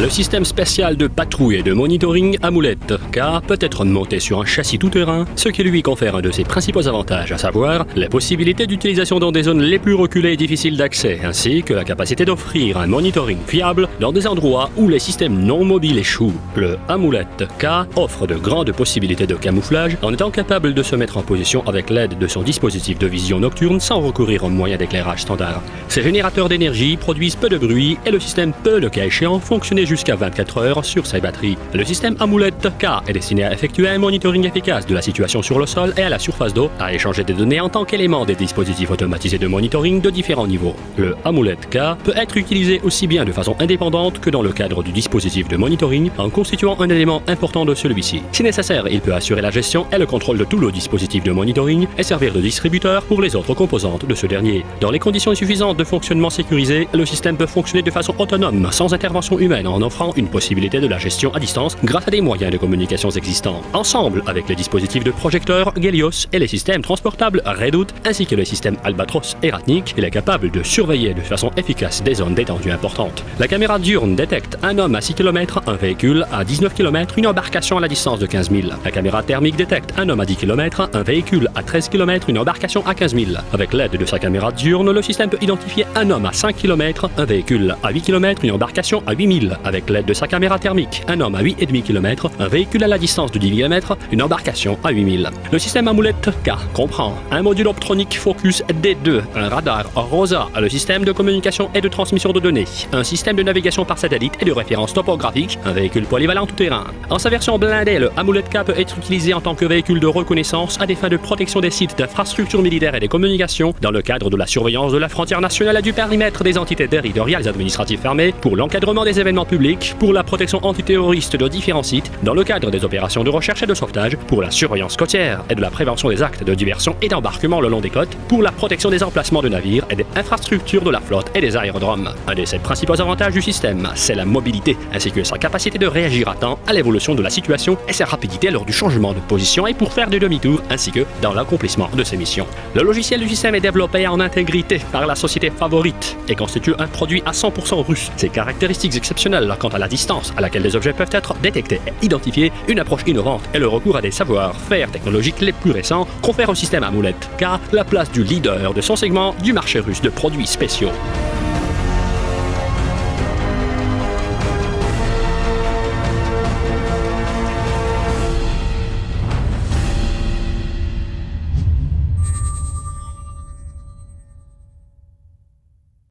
Le système spécial de patrouille et de monitoring Amoulette K peut être monté sur un châssis tout-terrain, ce qui lui confère un de ses principaux avantages, à savoir la possibilité d'utilisation dans des zones les plus reculées et difficiles d'accès, ainsi que la capacité d'offrir un monitoring fiable dans des endroits où les systèmes non mobiles échouent. Le Amoulette K offre de grandes possibilités de camouflage en étant capable de se mettre en position avec l'aide de son dispositif de vision nocturne sans recourir aux moyens d'éclairage standard. Ces générateurs d'énergie produisent peu de bruit et le système peut, le cas échéant, fonctionner jusqu'à 24 heures sur ses batteries. Le système Amoulette K est destiné à effectuer un monitoring efficace de la situation sur le sol et à la surface d'eau, à échanger des données en tant qu'élément des dispositifs automatisés de monitoring de différents niveaux. Le Amoulette K peut être utilisé aussi bien de façon indépendante que dans le cadre du dispositif de monitoring en constituant un élément important de celui-ci. Si nécessaire, il peut assurer la gestion et le contrôle de tout le dispositif de monitoring et servir de distributeur pour les autres composantes de ce dernier. Dans les conditions suffisantes de fonctionnement sécurisé, le système peut fonctionner de façon autonome, sans intervention humaine, en offrant une possibilité de la gestion à distance grâce à des moyens de communication existants. Ensemble avec les dispositifs de projecteurs Helios et les systèmes transportables Redut, ainsi que les systèmes Albatros et Ratnik, il est capable de surveiller de façon efficace des zones d'étendue importantes. La caméra diurne détecte un homme à 6 km, un véhicule à 19 km, une embarcation à la distance de 15 000. La caméra thermique détecte un homme à 10 km, un véhicule à 13 km, une embarcation à 15 000. Avec l'aide de sa caméra diurne, le système peut identifier un homme à 5 km, un véhicule à 8 km, une embarcation à 8 000. Avec l'aide de sa caméra thermique, un homme à 8,5 km, un véhicule à la distance de 10 km, une embarcation à 8 000. Le système Amoulette K comprend un module optronique Focus D2, un radar ROSA, le système de communication et de transmission de données, un système de navigation par satellite et de référence topographique, un véhicule polyvalent tout-terrain. En sa version blindée, le Amoulette K peut être utilisé en tant que véhicule de reconnaissance à des fins de protection des sites d'infrastructures militaires et des communications dans le cadre de la surveillance de la frontière nationale et du périmètre des entités territoriales administratives fermées, pour l'encadrement des événements publics, pour la protection antiterroriste de différents sites, dans le cadre des opérations de recherche et de sauvetage, pour la surveillance côtière et de la prévention des actes de diversion et d'embarquement le long des côtes, pour la protection des emplacements de navires et des infrastructures de la flotte et des aérodromes. Un des 7 principaux avantages du système, c'est la mobilité, ainsi que sa capacité de réagir à temps à l'évolution de la situation et sa rapidité lors du changement de position et pour faire des demi-tours, ainsi que dans l'accomplissement de ses missions. Le logiciel du système est développé en intégrité par la société Favorite et constitue un produit à 100% russe. Ses caractéristiques exceptionnelles quant à la distance à laquelle les objets peuvent être détectés et identifiés, une approche innovante et le recours à des savoir-faire technologiques les plus récents confèrent au système Amoulette K la place du leader de son segment du marché russe de produits spéciaux.